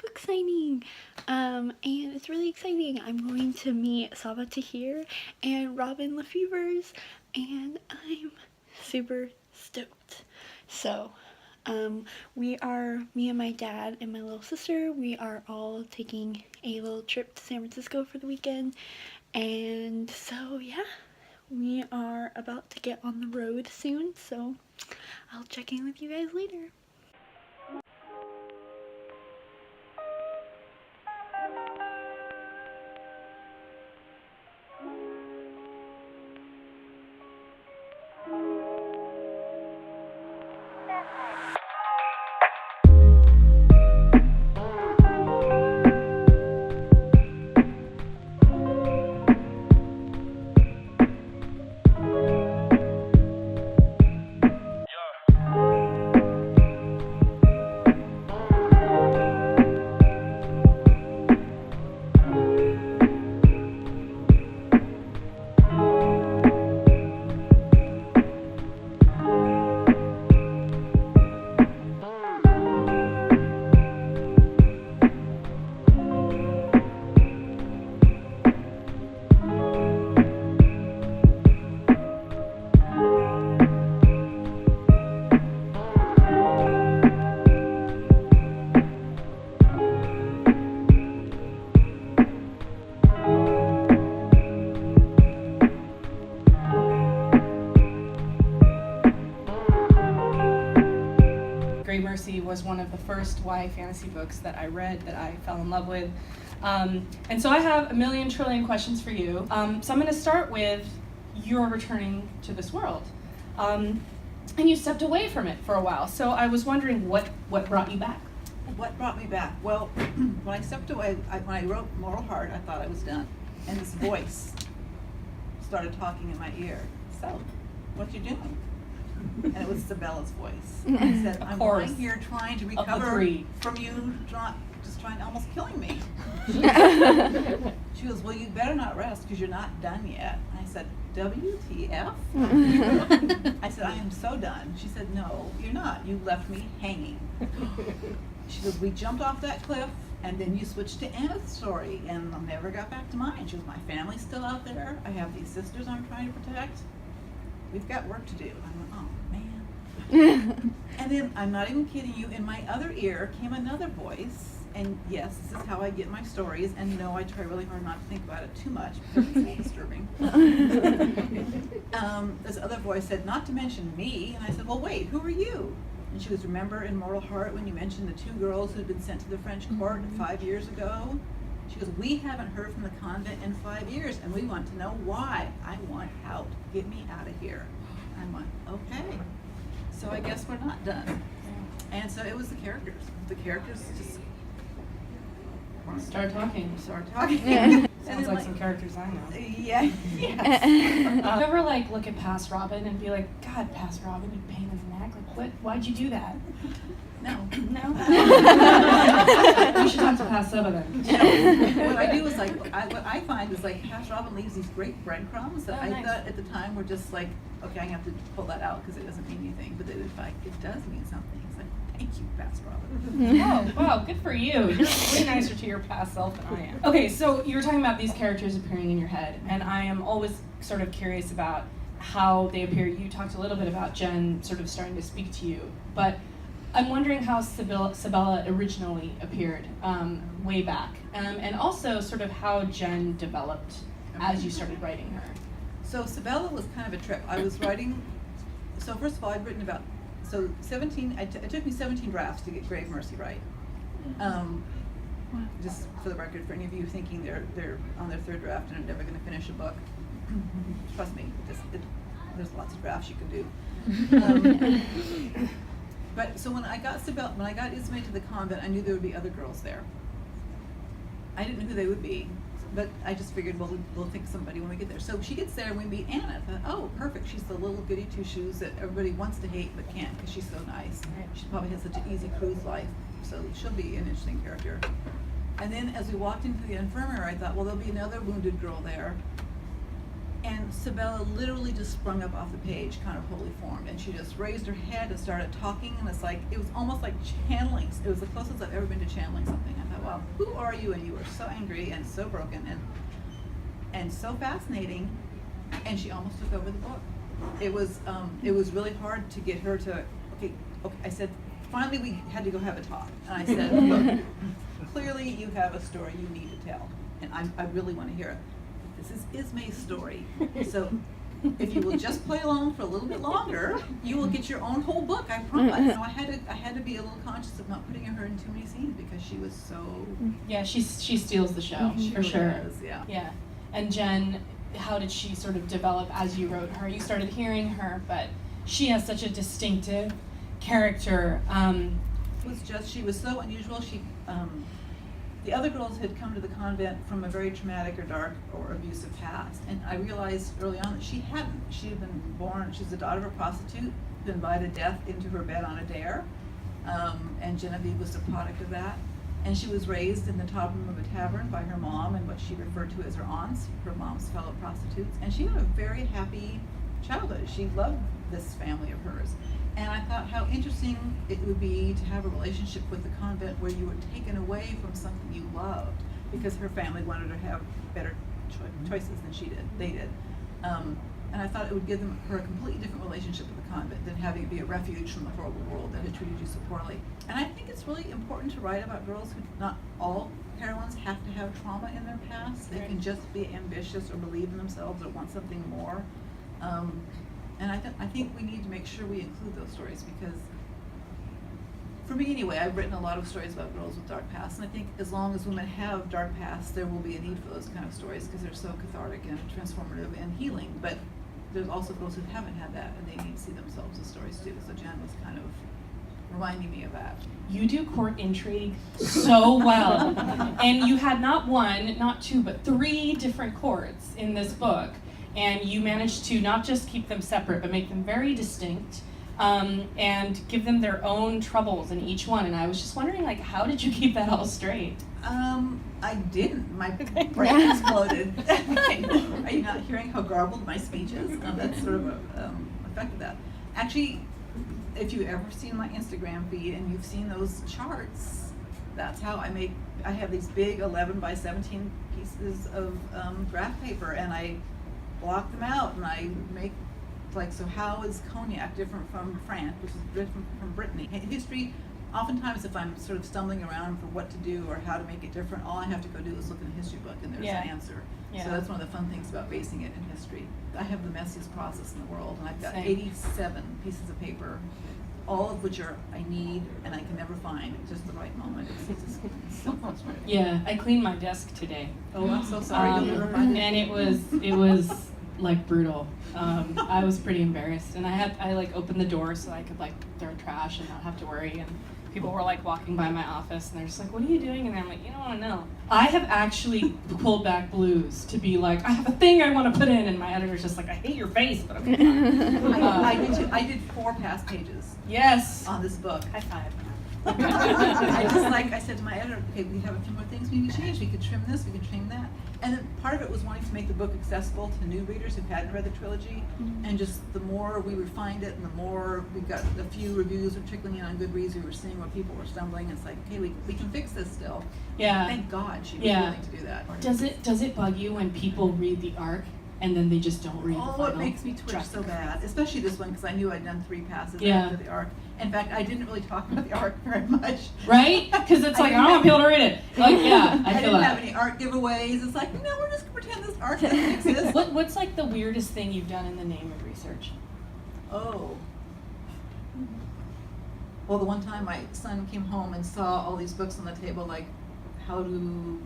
book signing, and it's really exciting. I'm going to meet SABAA TAHIR and Robin LAFEVERS, and I'm super stoked. So, me and my dad and my little sister, we are all taking a little trip to San Francisco for the weekend, and so yeah, we are about to get on the road soon, so I'll check in with you guys later. Mercy was one of the first YA fantasy books that I read that I fell in love with. And so I have a million trillion questions for you. So I'm going to start with your returning to this world. And you stepped away from it for a while. So I was wondering what brought you back? What brought me back? Well, when I stepped away, when I wrote Moral Heart, I thought I was done. And this voice started talking in my ear. So, what you doing? And it was SABAA's voice. I said, I'm lying here trying to recover from you just trying almost killing me. She goes, well, you better not rest because you're not done yet. And I said, WTF? I said, I am so done. She said, no, you're not. You left me hanging. She goes, we jumped off that cliff and then you switched to Anna's story and I never got back to mine. She goes, my family's still out there. I have these sisters I'm trying to protect. We've got work to do. I went, oh man. And then, I'm not even kidding you, in my other ear came another voice, and yes, this is how I get my stories, and no, I try really hard not to think about it too much, because it's disturbing. This other voice said, not to mention me, and I said, well wait, who are you? And she goes, remember in Moral Heart when you mentioned the two girls who'd been sent to the French court 5 years ago? She goes, we haven't heard from the convent in 5 years, and we want to know why. I want out. Get me out of here. I went, okay. So I guess we're not done. And so it was the characters. The characters just Start talking. Sounds like some characters I know. Yeah. Yes. You ever look at past Robin and be like, God, past Robin, you pain in the neck. Like, why'd you do that? No. No? You should talk to past SABAA then. What I do is what I find is past Robin leaves these great breadcrumbs that I thought at the time were just okay, I have to pull that out because it doesn't mean anything. But then it does mean something. It's thank you, past Robin. Oh, wow, good for you. You're way nicer to your past self than I am. Okay, so you were talking about these characters appearing in your head, and I am always sort of curious about how they appear. You talked a little bit about Jen sort of starting to speak to you, but I'm wondering how SABAA originally appeared way back, and also sort of how Jen developed as you started writing her. So SABAA was kind of a trip. I was writing, so first of all, I'd written about, it took me 17 drafts to get Grave Mercy right. Just for the record, for any of you thinking they're on their third draft and are never going to finish a book, trust me, there's lots of drafts you can do. But so when I got Ismay to the convent, I knew there would be other girls there. I didn't know who they would be, but I just figured, well, we'll think of somebody when we get there. So she gets there and we meet Anna. I thought, oh, perfect. She's the little goody two-shoes that everybody wants to hate but can't because she's so nice. She probably has such an easy cruise life, so she'll be an interesting character. And then as we walked into the infirmary, I thought, well, there'll be another wounded girl there. And SABAA literally just sprung up off the page, kind of wholly formed, and she just raised her head and started talking, and it was almost like channeling. It was the closest I've ever been to channeling something. I thought, well, who are you? And you were so angry and so broken and so fascinating. And she almost took over the book. It was really hard to get her to, okay, I said, finally we had to go have a talk. And I said, look, clearly you have a story you need to tell. And I really want to hear it. This is Ismay's story. So if you will just play along for a little bit longer, you will get your own whole book, I promise. So I had to be a little conscious of not putting her in too many scenes because she was so... Yeah, she steals the show, She for really sure. does, yeah. Yeah. And Jen, how did she sort of develop as you wrote her? You started hearing her, but she has such a distinctive character. It was just, she was so unusual. The other girls had come to the convent from a very traumatic or dark or abusive past, and I realized early on that she hadn't. She had been born, she's the daughter of a prostitute, who invited death into her bed on a dare, and Genevieve was the product of that. And she was raised in the top room of a tavern by her mom and what she referred to as her aunts, her mom's fellow prostitutes, and she had a very happy childhood. She loved this family of hers. And I thought how interesting it would be to have a relationship with the convent where you were taken away from something you loved because her family wanted her to have better choices than they did. And I thought it would give her a completely different relationship with the convent than having it be a refuge from the horrible world that had treated you so poorly. And I think it's really important to write about girls who, not all heroines have to have trauma in their past. They can just be ambitious or believe in themselves or want something more. And I think we need to make sure we include those stories because, for me anyway, I've written a lot of stories about girls with dark pasts, and I think as long as women have dark pasts, there will be a need for those kind of stories because they're so cathartic and transformative and healing. But there's also girls who haven't had that, and they need to see themselves as stories too. So Jen was kind of reminding me of that. You do court intrigue so well. And you had not one, not two, but 3 different courts in this book. And you managed to not just keep them separate, but make them very distinct, and give them their own troubles in each one. And I was just wondering, like, how did you keep that all straight? I didn't. My brain exploded. Are you not hearing how garbled my speech is? That's sort of an effect of that. Actually, if you've ever seen my Instagram feed and you've seen those charts, that's how I have these big 11 by 17 pieces of graph paper, and I block them out, and I make, like, so how is cognac different from France, which is different from Brittany? History, oftentimes if I'm sort of stumbling around for what to do or how to make it different, all I have to go do is look in a history book and there's an answer. Yeah. So that's one of the fun things about basing it in history. I have the messiest process in the world, and I've got Same. 87 pieces of paper, all of which I need and I can never find at just the right moment. It's so frustrating. Yeah, I cleaned my desk today. Oh, I'm so sorry. You'll never find it. And it was like brutal. I was pretty embarrassed, and I like opened the door so I could like throw trash and not have to worry. And people were like walking by my office, and they're just like, "What are you doing?" And I'm like, "You don't want to know." I have actually pulled back blues to be like, I have a thing I want to put in, and my editor's just like, "I hate your face," but okay. I did too. I did 4 past pages Yes. on this book. High five. I said to my editor, okay, we have a few more things we need to change. We could trim this, we could trim that. And then part of it was wanting to make the book accessible to new readers who hadn't read the trilogy. And just the more we refined it and the more we got a few reviews were trickling in on Goodreads, we were seeing where people were stumbling. It's like, okay, we can fix this still. Yeah. Thank God she was willing to do that. Does it bug you when people read the arc and then they just don't read the final? Oh, it makes me twitch so bad, especially this one because I knew I'd done 3 passes Yeah. after the arc. In fact, I didn't really talk about the arc very much. Right? Because it's like, I don't want people to read it. Like, yeah, I feel didn't that. have any art giveaways. It's like, no, we're just gonna pretend this art doesn't exist. What's like the weirdest thing you've done in the name of research? Oh. Well, the one time my son came home and saw all these books on the table, like how to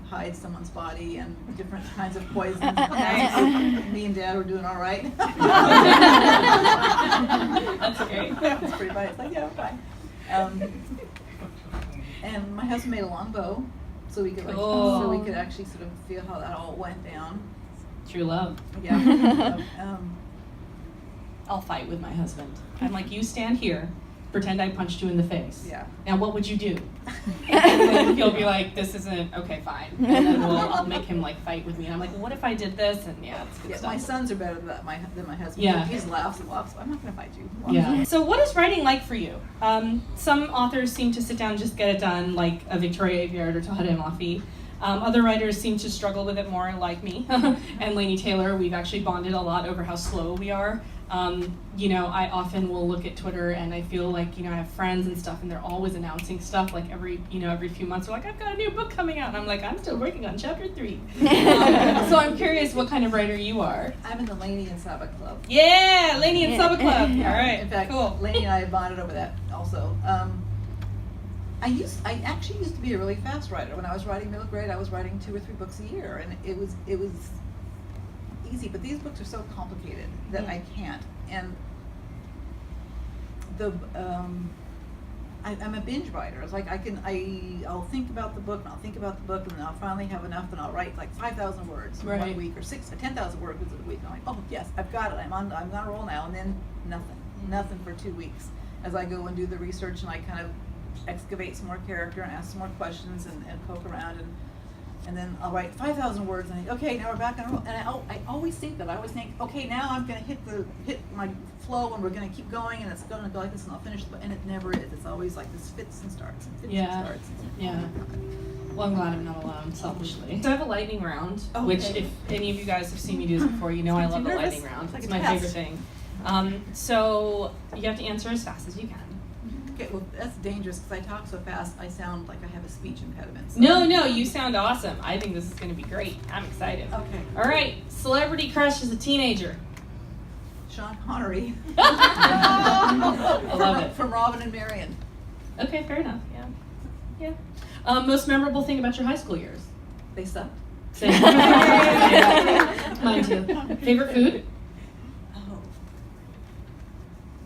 hide someone's body and different kinds of poisons. Me and Dad were doing all right. That's great. That's pretty funny. It's like, yeah, fine. And my husband made a longbow, so we could so we could actually sort of feel how that all went down. True love. Yeah. I'll fight with my husband. I'm like, you stand here, pretend I punched you in the face. Yeah. Now what would you do? And then he'll be like, this isn't, okay, fine. And then I'll make him like fight with me. And I'm like, well, what if I did this? And yeah, it's good Yeah, stuff. my sons are better than my husband. Yeah. He just laughs and laughs. I'm not going to fight you. Yeah. So what is writing like for you? Some authors seem to sit down and just get it done, like a Victoria Aveyard or Tahira Mafi. Other writers seem to struggle with it more, like me and Lainey Taylor. We've actually bonded a lot over how slow we are. You know, I often will look at Twitter and I feel like, you know, I have friends and stuff and they're always announcing stuff like every few months. They're like, I've got a new book coming out. And I'm like, I'm still working on chapter 3. So I'm curious what kind of writer you are. I'm in the Lainey and SABAA club. Yeah, Lainey and SABAA club. All right, In fact, cool. Lainey and I have bonded over that also. I actually used to be a really fast writer. When I was writing middle grade, I was writing 2 or 3 books a year, and it was easy. But these books are so complicated that I can't. And I'm a binge writer. It's like I'll think about the book, and I'll think about the book, and then I'll finally have enough, and I'll write like 5,000 words in 1 week, or 10,000 words a week. And I'm like, oh yes, I've got it. I'm on a roll now. And then nothing for 2 weeks as I go and do the research, and I kind of excavate some more character and ask some more questions and poke around, and then I'll write 5,000 words, and I think, okay, now we're back on a roll. And I always think that. I always think, okay, now I'm going to hit my flow, and we're going to keep going, and it's going to go like this, and I'll finish. And it never is. It's always like this fits and starts and fits and starts. Yeah. Well, I'm glad I'm not alone, selfishly. So I have a lightning round, which if any of you guys have seen me do this before, you know I love the lightning round. It's It's like my a favorite test. thing. So you have to answer as fast as you can. Okay, well, that's dangerous because I talk so fast, I sound like I have a speech impediment. So. No, you sound awesome. I think this is going to be great. I'm excited. Okay. All right, celebrity crush as a teenager. Sean Connery. I love it. From Robin and Marion. Okay, fair enough. Yeah. Most memorable thing about your high school years? They sucked. Same. Mine too. Favorite food? Oh.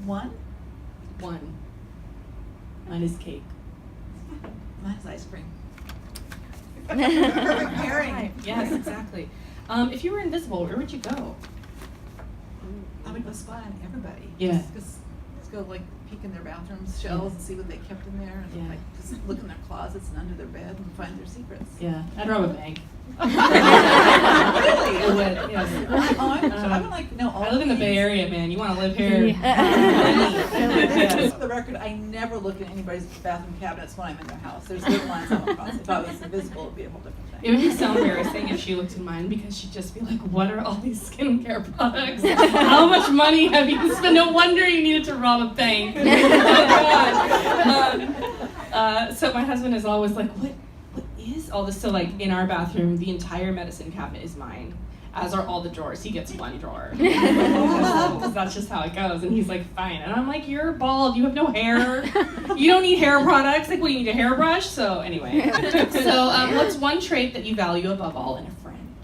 One? Mine is cake. Mine is ice cream. Perfect pairing. Right. Yes, exactly. If you were invisible, where would you go? I would go spy on everybody. Yeah. Just go like peek in their bathrooms, shelves, and see what they kept in there, and like just look in their closets and under their bed and find their secrets. Yeah, I'd rob a bank. Really? I would, yes. I'm like, no, all I live in the Bay Area, man. You want to live here? For the record, I never look in anybody's bathroom cabinets when I'm in their house. There's little lines I'm across. If I was invisible, it'd be a whole different thing. It would be so embarrassing if she looked in mine because she'd just be like, what are all these skincare products? How much money have you spent? No wonder you needed to rob a bank. Oh, God. So my husband is always like, what is all this? So like in our bathroom, the entire medicine cabinet is mine, as are all the drawers. He gets one drawer. Because that's just how it goes. And he's like, fine. And I'm like, you're bald. You have no hair. You don't need hair products. Like, well, you need a hairbrush? So anyway. So what's one trait that you value above all in a friend?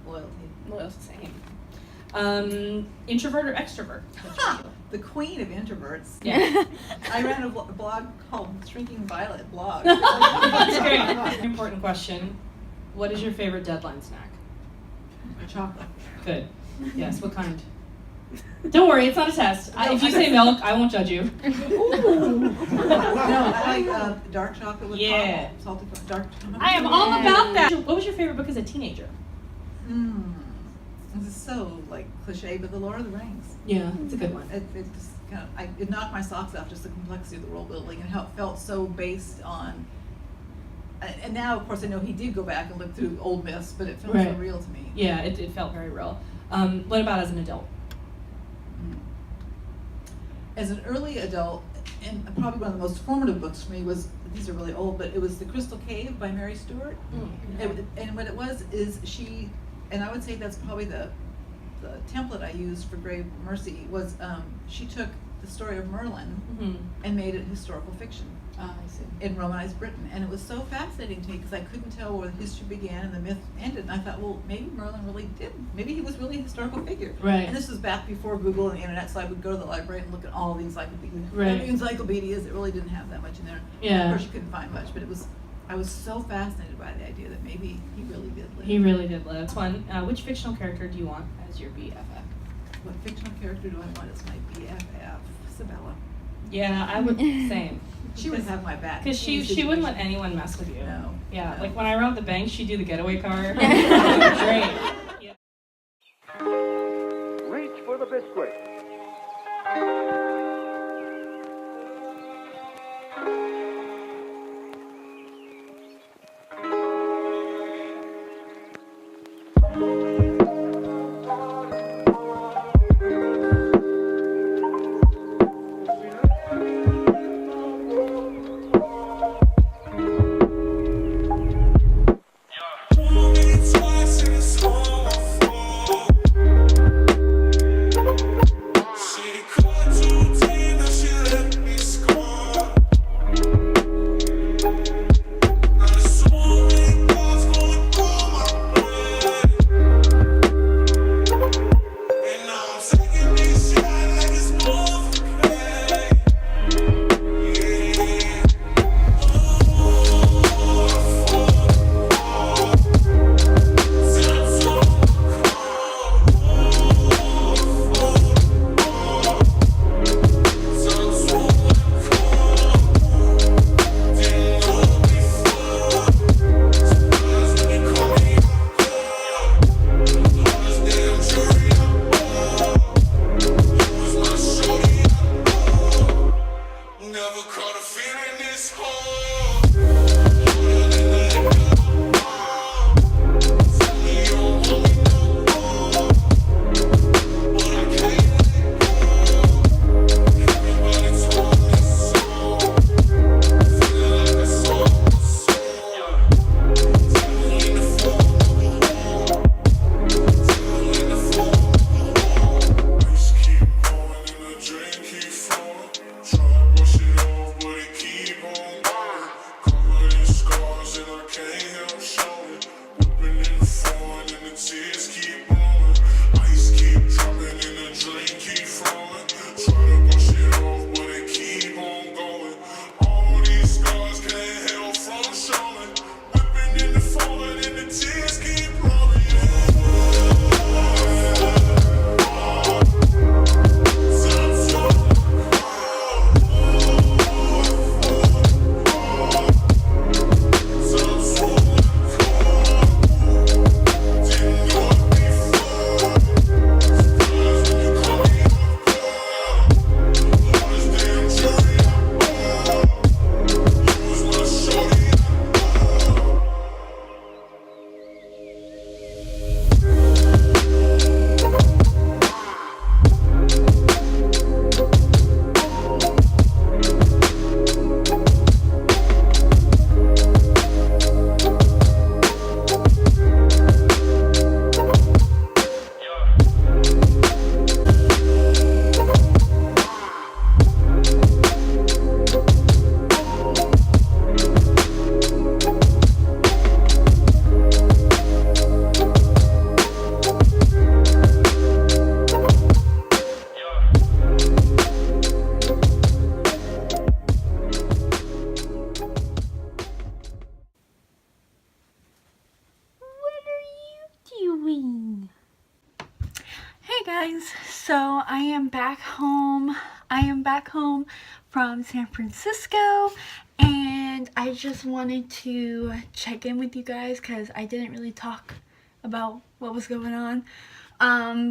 Loyalty. Loyalty, same. Introvert or extrovert? The queen of introverts. Yeah. I ran a blog called Shrinking Violet blog. That's great. Important question. What is your favorite deadline snack? Chocolate. Good. Yes, what kind? Don't worry, it's not a test. If you say milk, I won't judge you. No, I like dark chocolate with caramel. Salted dark chocolate. I am all about that. What was your favorite book as a teenager? This is so like cliche, but The Lord of the Rings. Yeah, it's a good one. It just kind of, it knocked my socks off, just the complexity of the world building and how it felt so based on. And now, of course, I know he did go back and look through old myths, but it felt so real to me. Yeah, it felt very real. What about as an adult? As an early adult, and probably one of the most formative books for me was, these are really old, but it was The Crystal Cave by Mary Stewart. And what it was is she, and I would say that's probably the template I used for Grave Mercy, was she took the story of Merlin and made it historical fiction. I see. In Romanized Britain, and it was so fascinating to me because I couldn't tell where the history began and the myth ended, and I thought, well, maybe Merlin really did, maybe he was really a historical figure. Right. And this was back before Google and the internet, so I would go to the library and look at all the encyclopedias. Right. Encyclopedias, it really didn't have that much in there. Yeah. Of course, you couldn't find much, but I was so fascinated by the idea that maybe he really did live. He really did live. Which fictional character do you want as your BFF? What fictional character do I want as my BFF? SABAA. Yeah, I would, same. She would have my back. Because she wouldn't let anyone mess with you. No. Yeah, No. like when I robbed the bank, she'd do the getaway car. Great. Yeah. Reach for the biskwik. So I am back home. I am back home from San Francisco, and I just wanted to check in with you guys because I didn't really talk about what was going on.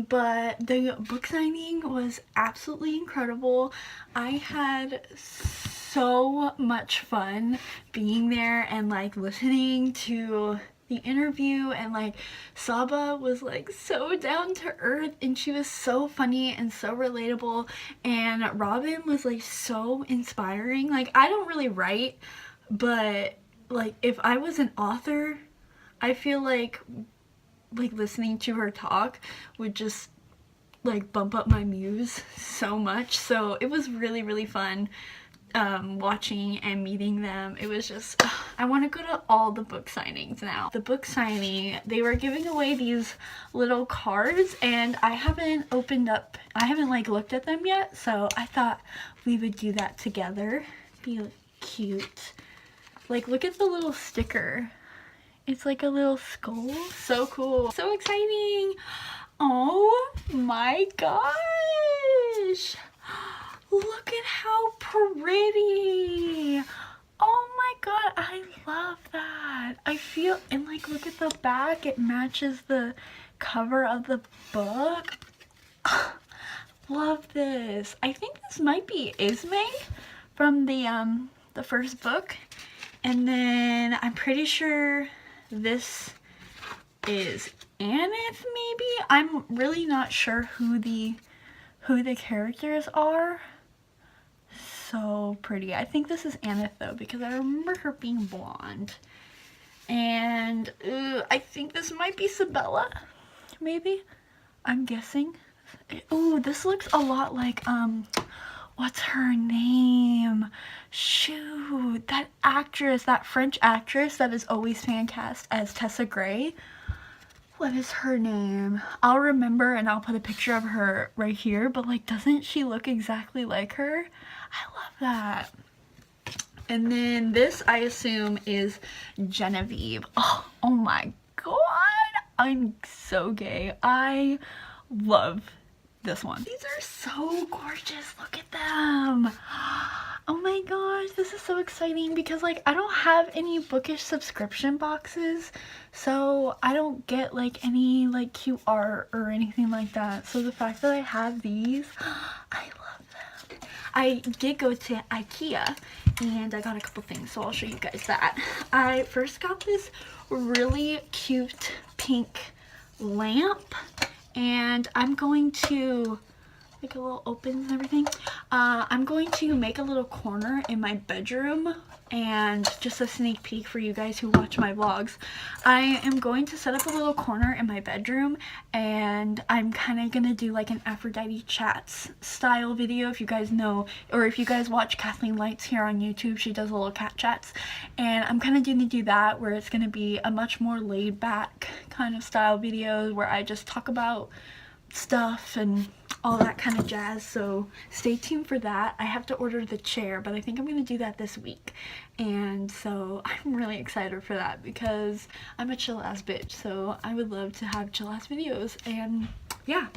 But the book signing was absolutely incredible. I had so much fun being there and like listening to the interview, and like SABAA was like so down to earth and she was so funny and so relatable, and Robin was like so inspiring. Like, I don't really write, but like if I was an author, I feel like listening to her talk would just like bump up my muse so much. So it was really fun watching and meeting them. It was just, I want to go to all the book signings now. The book signing, they were giving away these little cards, and I haven't like looked at them yet, so I thought we would do that together. Be cute. Like, look at the little sticker. It's like a little skull. So cool. So exciting. Oh my gosh. Look at how pretty. Oh my god, I love that. I feel, and like look at the back, it matches the cover of the book. Love this. I think this might be Ismay from the first book. And then I'm pretty sure this is Aneth maybe? I'm really not sure who the characters are. So pretty. I think this is Aneth though, because I remember her being blonde. And I think this might be SABAA, maybe. I'm guessing. Oh, this looks a lot like what's her name? Shoot, that actress, that French actress that is always fan cast as Tessa Gray. What is her name? I'll remember and I'll put a picture of her right here, but like, doesn't she look exactly like her? I love that. And then this, I assume, is Genevieve. Oh my god, I'm so gay. I love this one. These are so gorgeous. Look at them. Oh my gosh, this is so exciting because like I don't have any bookish subscription boxes, so I don't get like any like cute art or anything like that. So the fact that I have these, I love them. I did go to IKEA and I got a couple things, so I'll show you guys that. I first got this really cute pink lamp, and I'm going to like a little opens and everything. I'm going to make a little corner in my bedroom, and just a sneak peek for you guys who watch my vlogs, I am going to set up a little corner in my bedroom, and I'm kind of gonna do like an Aphrodite chats style video. If you guys know, or if you guys watch Kathleen Lights here on YouTube, she does little cat chats, and I'm kind of gonna do that, where it's gonna be a much more laid back kind of style video where I just talk about stuff and all that kind of jazz. So stay tuned for that. I have to order the chair, but I think I'm going to do that this week, and so I'm really excited for that because I'm a chill ass bitch, so I would love to have chill ass videos. And yeah,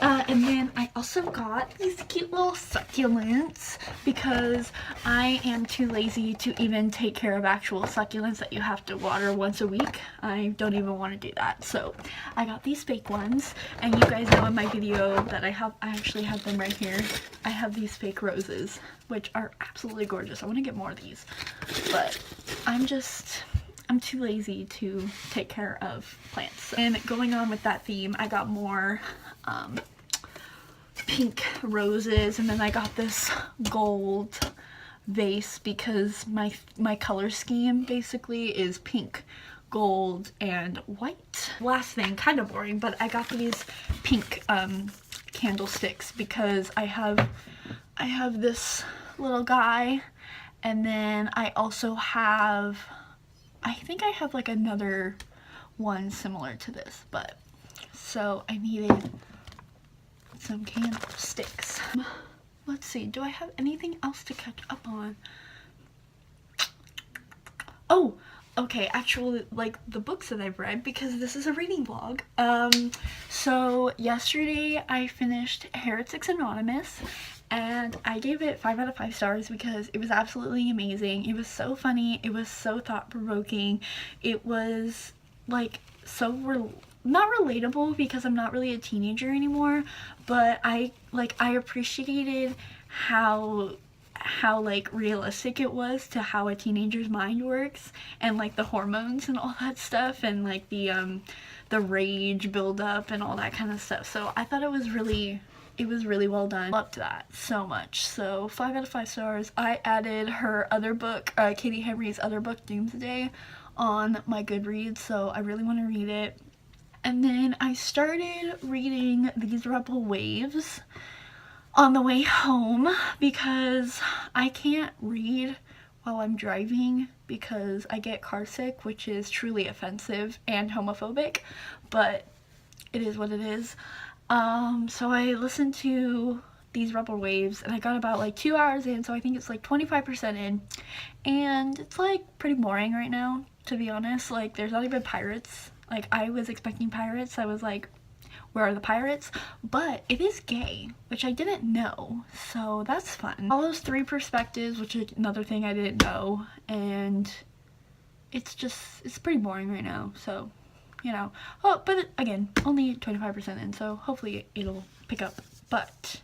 and then I also got these cute little succulents because I am too lazy to even take care of actual succulents that you have to water once a week. I don't even want to do that, so I got these fake ones. And you guys know in my video that I actually have them right here. I have these fake roses, which are absolutely gorgeous. I want to get more of these, but I'm too lazy to take care of plants. And going on with that theme, I got more pink roses, and then I got this gold vase because my color scheme basically is pink, gold, and white. Last thing, kind of boring, but I got these pink candlesticks because I have this little guy, and then I also have, I think I have like another one similar to this, but so I needed some candlesticks. Let's see, do I have anything else to catch up on? Oh, okay, actually, like the books that I've read, because this is a reading vlog. So yesterday I finished Heretics Anonymous, and I gave it 5 out of 5 stars because it was absolutely amazing. It was so funny, it was so thought-provoking, it was like so not relatable because I'm not really a teenager anymore, but I appreciated how like realistic it was to how a teenager's mind works, and like the hormones and all that stuff, and like the rage buildup and all that kind of stuff. So I thought it was really well done. Loved that so much. So 5 out of 5 stars. I added her other book, Katie Henry's other book, Doomsday, on my Goodreads, so I really want to read it. And then I started reading These Rebel Waves on the way home because I can't read while I'm driving because I get car sick, which is truly offensive and homophobic, but it is what it is. So I listened to These Rebel Waves, and I got about like 2 hours in, so I think it's like 25% in, and it's like pretty boring right now, to be honest. Like there's not even pirates. Like I was expecting pirates. I was like, Where Are the Pirates? But it is gay, which I didn't know, so that's fun. Follows 3 perspectives, which is another thing I didn't know, and it's pretty boring right now, so, you know. Oh, but again, only 25% in, so hopefully it'll pick up, but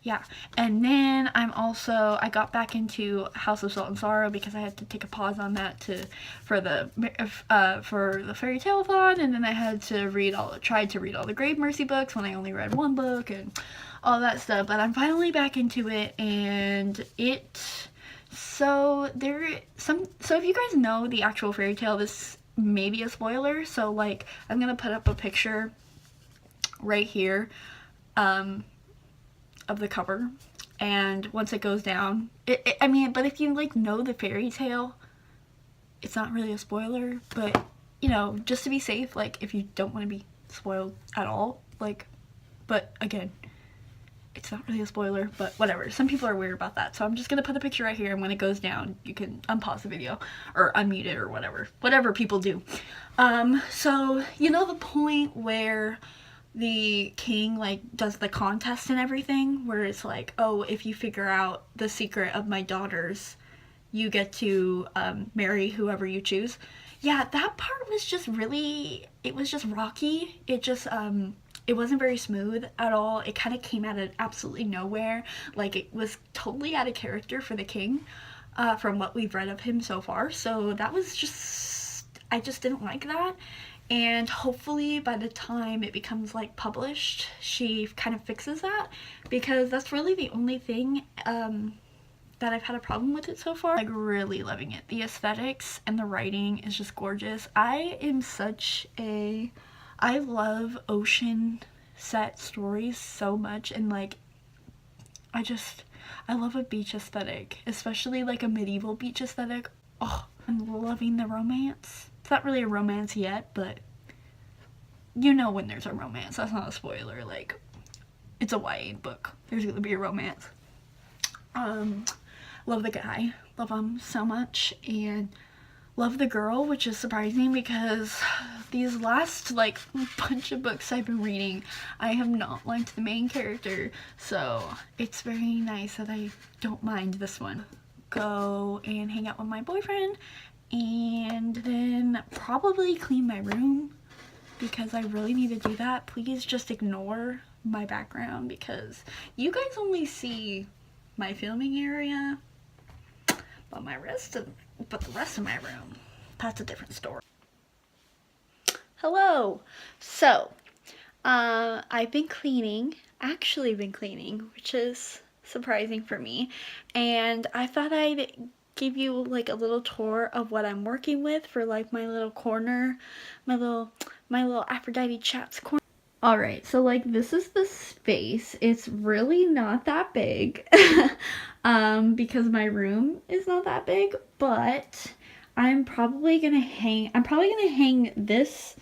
yeah. And then I got back into House of Salt and Sorrow because I had to take a pause on that for the fairy tale-a-thon, and then I had to tried to read all the Grave Mercy books when I only read 1 book and all that stuff. But I'm finally back into it, and so if you guys know the actual fairy tale, this may be a spoiler, so like I'm gonna put up a picture right here of the cover, and once it goes down, I mean, but if you like know the fairy tale, it's not really a spoiler, but you know, just to be safe, like if you don't want to be spoiled at all, like, but again, it's not really a spoiler, but whatever. Some people are weird about that, so I'm just gonna put the picture right here, and when it goes down, you can unpause the video or unmute it or whatever people do. So you know the point where the king like does the contest and everything, where it's like, oh, if you figure out the secret of my daughters, you get to marry whoever you choose. Yeah, that part was just really, it was just rocky. It just it wasn't very smooth at all. It kind of came out of absolutely nowhere. Like, it was totally out of character for the king from what we've read of him so far. So that was just, I just didn't like that. And hopefully by the time it becomes like published, she kind of fixes that, because that's really the only thing that I've had a problem with it so far. Like, really loving it. The aesthetics and the writing is just gorgeous. I love ocean set stories so much, and like I love a beach aesthetic, especially like a medieval beach aesthetic. Oh, I'm loving the romance. It's not really a romance yet, but you know when there's a romance. That's not a spoiler. Like, it's a YA book. There's gonna be a romance. Love the guy. Love him so much. And love the girl, which is surprising because these last like bunch of books I've been reading, I have not liked the main character. So it's very nice that I don't mind this one. Go and hang out with my boyfriend, and then probably clean my room, because I really need to do that. Please just ignore my background, because you guys only see my filming area, but the rest of my room, that's a different story. Hello. So I've been cleaning, which is surprising for me, and I thought I'd give you like a little tour of what I'm working with for like my little corner, my little Aphrodite chats corner. Alright, so like this is the space. It's really not that big because my room is not that big, but I'm probably gonna hang this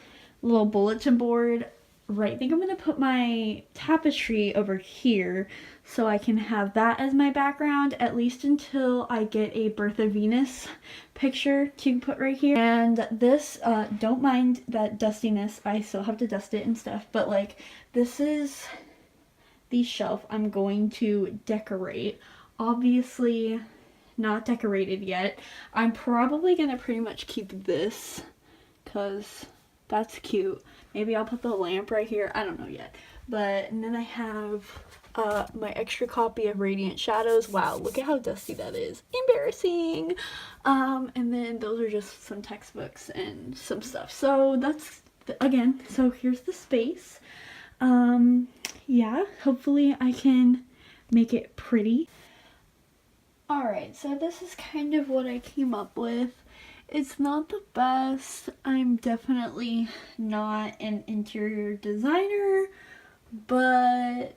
little bulletin board right. I think I'm gonna put my tapestry over here so I can have that as my background, at least until I get a Birth of Venus picture to put right here. And this, don't mind that dustiness, I still have to dust it and stuff, but like this is the shelf I'm going to decorate. Obviously not decorated yet. I'm probably gonna pretty much keep this because that's cute. Maybe I'll put the lamp right here, I don't know yet. But, and then I have my extra copy of Radiant Shadows. Wow, look at how dusty that is. Embarrassing. And then those are just some textbooks and some stuff. So that's, again, so here's the space. Yeah, hopefully I can make it pretty. Alright, so this is kind of what I came up with. It's not the best. I'm definitely not an interior designer, but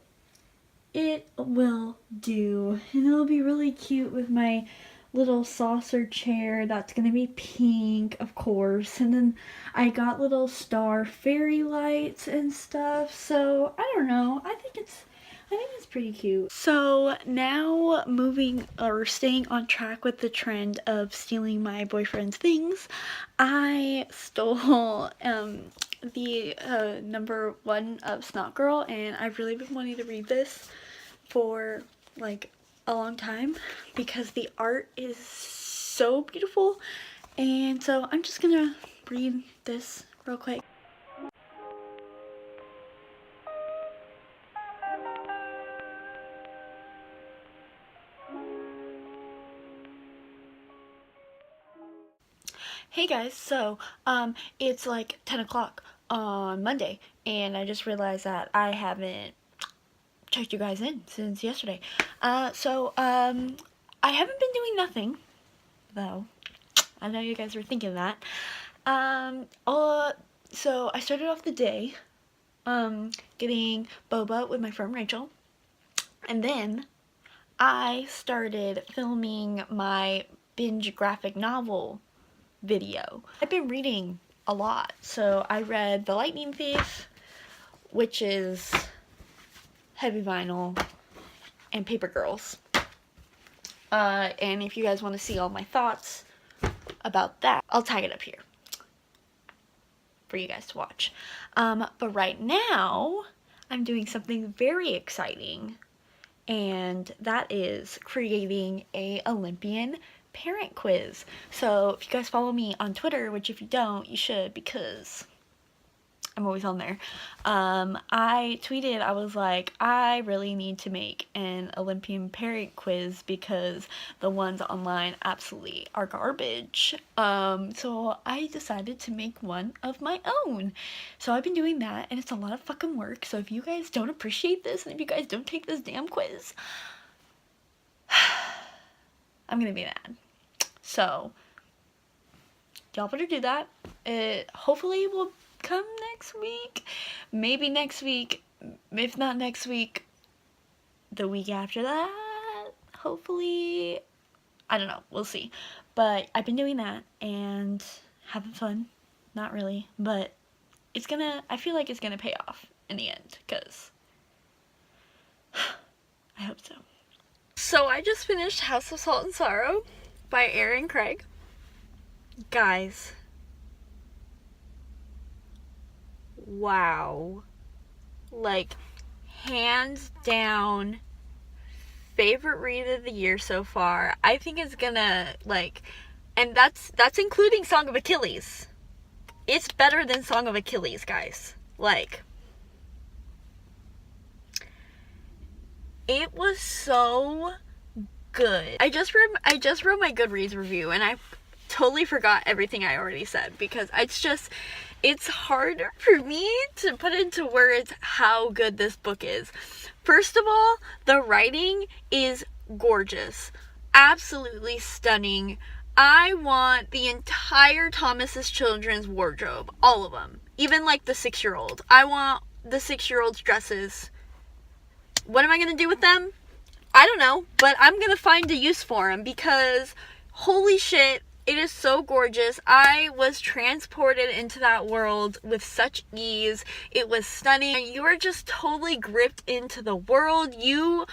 it will do, and it'll be really cute with my little saucer chair that's gonna be pink, of course, and then I got little star fairy lights and stuff, so I don't know, I think it's pretty cute. So now staying on track with the trend of stealing my boyfriend's things, I stole the number 1 of Snot Girl, and I've really been wanting to read this for like a long time because the art is so beautiful. And so I'm just gonna read this real quick. Hey guys, so it's like 10 o'clock on Monday, and I just realized that I haven't checked you guys in since yesterday. So I haven't been doing nothing, though. I know you guys were thinking that. So I started off the day getting boba with my friend Rachel, and then I started filming my binge graphic novel video. I've been reading a lot, so I read The Lightning Thief, which is Heavy Vinyl, and Paper Girls. And if you guys want to see all my thoughts about that, I'll tag it up here for you guys to watch. But right now, I'm doing something very exciting, and that is creating a Olympian parent quiz. So if you guys follow me on Twitter, which if you don't, you should, because I'm always on there, I tweeted, I was like, I really need to make an Olympian parent quiz because the ones online absolutely are garbage. So I decided to make one of my own. So I've been doing that, and it's a lot of fucking work. So if you guys don't appreciate this, and if you guys don't take this damn quiz, I'm gonna be mad. So y'all better do that. It hopefully will come next week. Maybe next week. If not next week, the week after that. Hopefully. I don't know. We'll see. But I've been doing that and having fun. Not really. But it's gonna, I feel like it's gonna pay off in the end. Because I hope so. So I just finished House of Salt and Sorrow by Aaron Craig. Guys. Wow. Like, hands down, favorite read of the year so far. I think it's gonna, like, and that's including Song of Achilles. It's better than Song of Achilles, guys. Like, it was so good. I just wrote my Goodreads review, and I totally forgot everything I already said because it's harder for me to put into words how good this book is. First of all, the writing is gorgeous. Absolutely stunning. I want the entire Thomas's Children's wardrobe. All of them. Even like the 6-year-old. I want the 6-year-old's dresses. What am I going to do with them? I don't know. But I'm going to find a use for them because holy shit, it is so gorgeous. I was transported into that world with such ease. It was stunning. You are just totally gripped into the world. You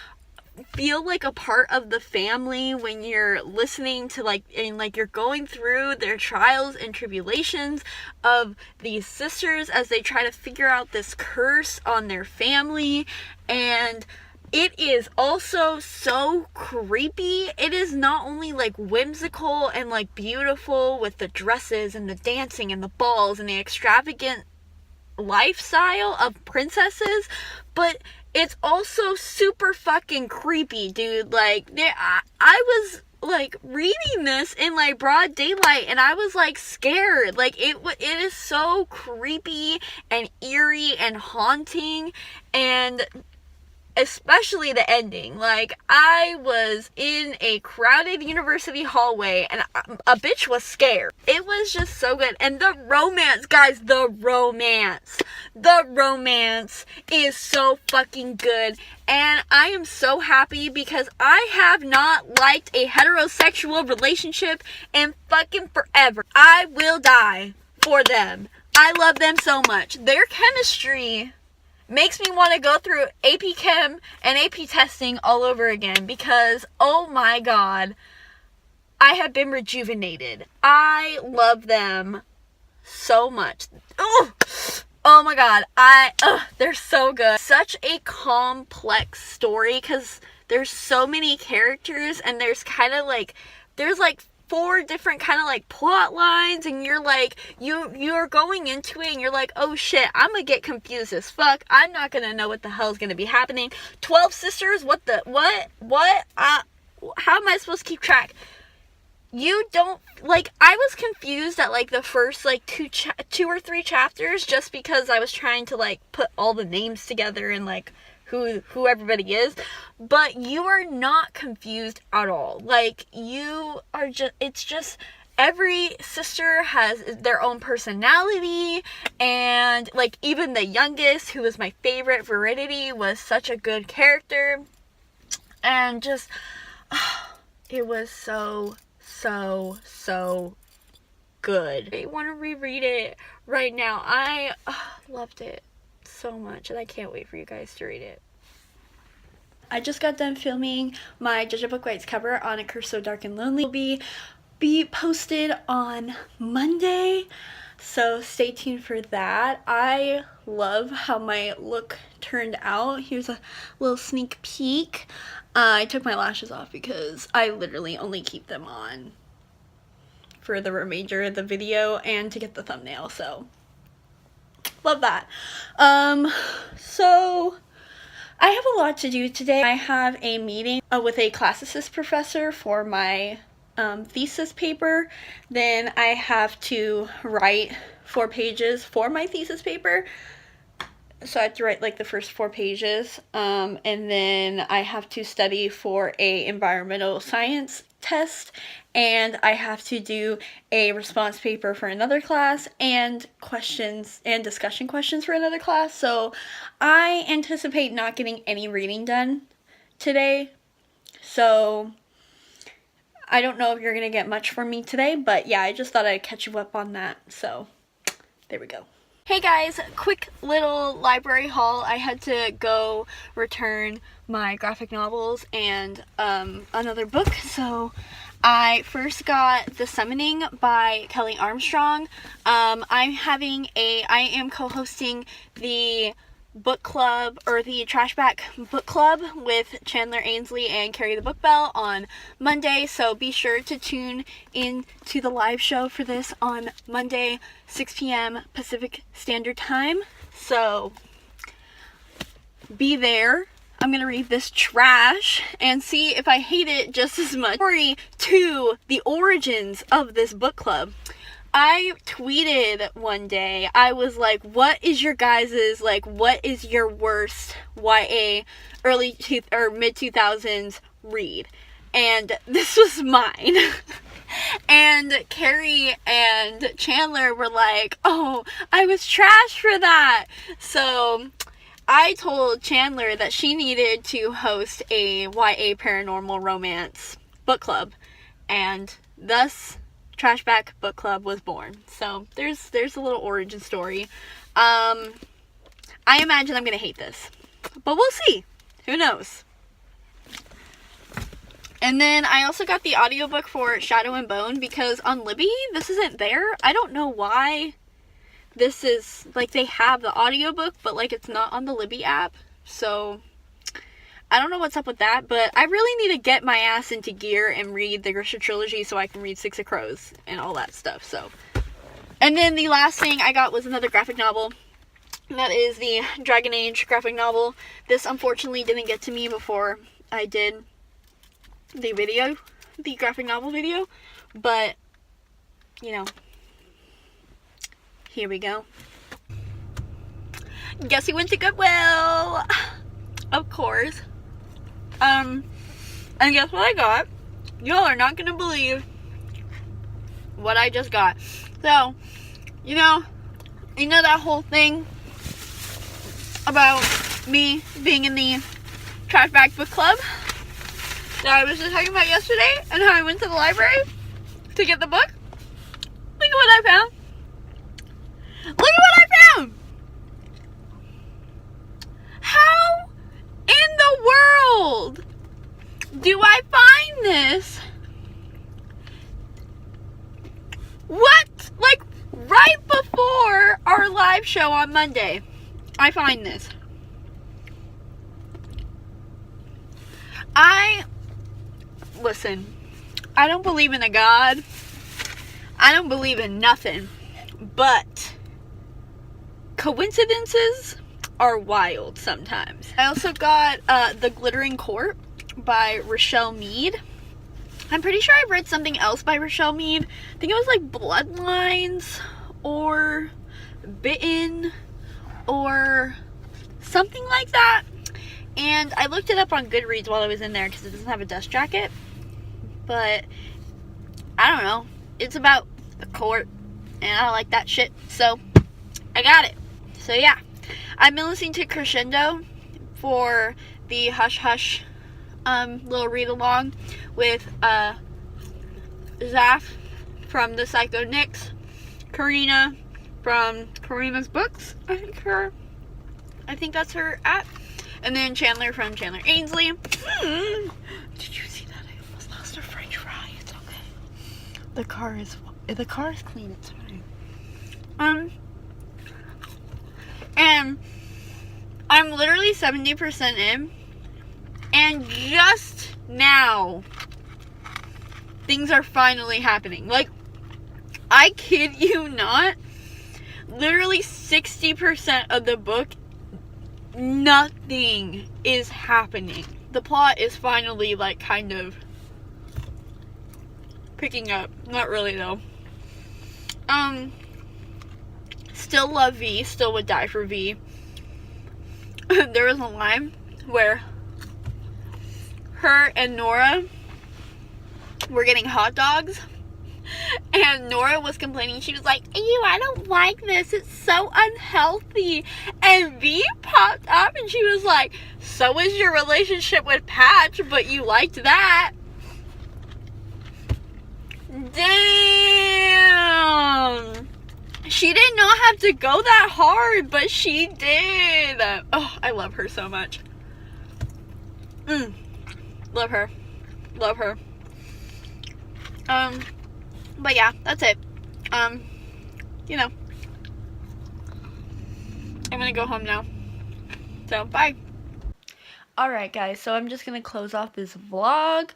feel like a part of the family when you're listening to and you're going through their trials and tribulations of these sisters as they try to figure out this curse on their family. And it is also so creepy. It is not only like whimsical and like beautiful with the dresses and the dancing and the balls and the extravagant lifestyle of princesses, but it's also super fucking creepy, dude. Like, I was like reading this in like broad daylight and I was like scared. Like, it is so creepy and eerie and haunting, and especially the ending. Like, I was in a crowded university hallway and a bitch was scared. It was just so good. And the romance, guys, the romance is so fucking good. And I am so happy because I have not liked a heterosexual relationship in fucking forever. I will die for them. I love them so much. Their chemistry makes me want to go through AP Chem and AP testing all over again because, oh my god, I have been rejuvenated. I love them so much. Oh my god, they're so good. Such a complex story because there's so many characters, and there's kind of like, there's like 4 different kind of like plot lines, and you're like, you're going into it and you're like, oh shit, I'm gonna get confused as fuck. I'm not gonna know what the hell's gonna be happening. 12 sisters, what how am I supposed to keep track? You don't, like, I was confused at like the first like 2 or 3 chapters, just because I was trying to like put all the names together and like who everybody is, but you are not confused at all. Like, you are just, it's just, every sister has their own personality, and like even the youngest, who was my favorite, Veridity, was such a good character, and just it was so good. I want to reread it right now. I loved it so much, and I can't wait for you guys to read it. I just got done filming my Judge Book Rights cover on A Curse So Dark and Lonely. It will be posted on Monday, so stay tuned for that. I love how my look turned out. Here's a little sneak peek. I took my lashes off because I literally only keep them on for the remainder of the video and to get the thumbnail, so love that. So I have a lot to do today. I have a meeting with a classicist professor for my thesis paper. Then I have to write 4 pages for my thesis paper. So I have to write like the first 4 pages. And then I have to study for a environmental science test, and I have to do a response paper for another class, and questions and discussion questions for another class. So I anticipate not getting any reading done today, so I don't know if you're gonna get much from me today, but yeah, I just thought I'd catch you up on that. So there we go. Hey guys, quick little library haul. I had to go return my graphic novels and another book. So I first got The Summoning by Kelly Armstrong. I am co-hosting the book club, or the Trashback book club, with Chandler Ainsley and Carrie the Book Bell on Monday, so be sure to tune in to the live show for this on Monday, 6 p.m. Pacific Standard Time. So be there. I'm gonna read this trash and see if I hate it just as much. Story to the origins of this book club. I tweeted one day, I was like, what is your guys's, like, what is your worst YA mid 2000s read? And this was mine. And Carrie and Chandler were like, oh, I was trash for that. So I told Chandler that she needed to host a YA paranormal romance book club, and thus Trashback Book Club was born. So there's a little origin story. I imagine I'm gonna hate this, but we'll see. Who knows? And then I also got the audiobook for Shadow and Bone, because on Libby this isn't there. I don't know why this is, like, they have the audiobook, but like it's not on the Libby app. So I don't know what's up with that, but I really need to get my ass into gear and read the Grisha trilogy so I can read Six of Crows and all that stuff. So, and then the last thing I got was another graphic novel. And that is the Dragon Age graphic novel. This unfortunately didn't get to me before I did the video, the graphic novel video, but you know, here we go. Guess who went to Goodwill? Of course. And guess what I got? Y'all are not gonna believe what I just got. So, you know that whole thing about me being in the Trashback Book Club that I was just talking about yesterday, and how I went to the library to get the book? Look at what I found. Look at what I found! How in the world do I find this? What? Like, right before live show on Monday, I find this. Listen, I don't believe in a God. I don't believe in nothing. But coincidences are wild sometimes. I also got The Glittering Court by Rochelle Mead. I'm pretty sure I've read something else by Rochelle Mead. I think it was like Bloodlines or Bitten or something like that. And I looked it up on Goodreads while I was in there because it doesn't have a dust jacket. But I don't know. It's about the court and I like that shit. So I got it. So yeah. I've been listening to Crescendo for the Hush Hush little read along with Zaf from the Psycho Nyx, Karina from Karina's Books, I think that's her at, and then Chandler from Chandler Ainsley. Did you see that? I almost lost a french fry. It's okay. The car is clean, it's fine. And I'm literally 70% in, and just now things are finally happening. Like, I kid you not, literally 60% of the book, nothing is happening. The plot is finally, like, kind of picking up. Not really, though. Still love V, still would die for V. There was a line where her and Nora were getting hot dogs, and Nora was complaining. She was like, ew, I don't like this, it's so unhealthy. And V popped up and she was like, so is your relationship with Patch, but you liked that. Damn. She did not have to go that hard, but she did. Oh, I love her so much. Love her. Love her. But yeah, that's it. You know. I'm gonna go home now. So, bye. Alright guys, so I'm just gonna close off this vlog.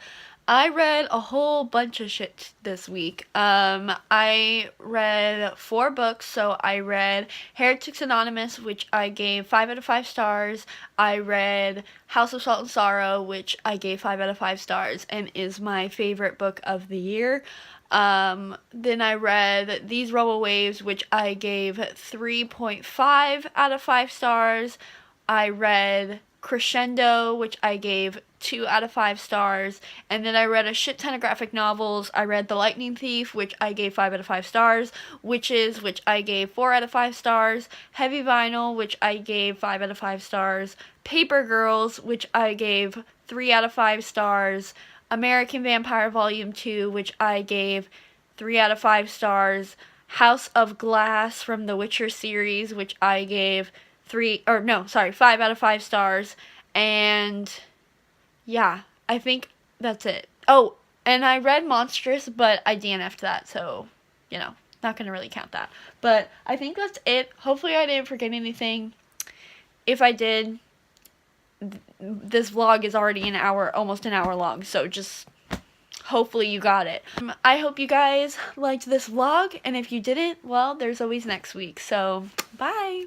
I read a whole bunch of shit this week. I read 4 books. So I read Heretics Anonymous, which I gave 5 out of 5 stars. I read House of Salt and Sorrow, which I gave 5 out of 5 stars and is my favorite book of the year. Then I read These Rebel Waves, which I gave 3.5 out of 5 stars. I read Crescendo, which I gave 2 out of 5 stars, and then I read a shit ton of graphic novels. I read The Lightning Thief, which I gave 5 out of 5 stars, Witches, which I gave 4 out of 5 stars, Heavy Vinyl, which I gave 5 out of 5 stars, Paper Girls, which I gave 3 out of 5 stars, American Vampire Volume 2, which I gave 3 out of 5 stars, House of Glass from the Witcher series, which I gave 5 out of 5 stars, and yeah, I think that's it. Oh, and I read Monstrous, but I DNF'd that, so, you know, not gonna really count that. But I think that's it. Hopefully I didn't forget anything. If I did, this vlog is already almost an hour long, so just hopefully you got it. I hope you guys liked this vlog, and if you didn't, well, there's always next week, so bye!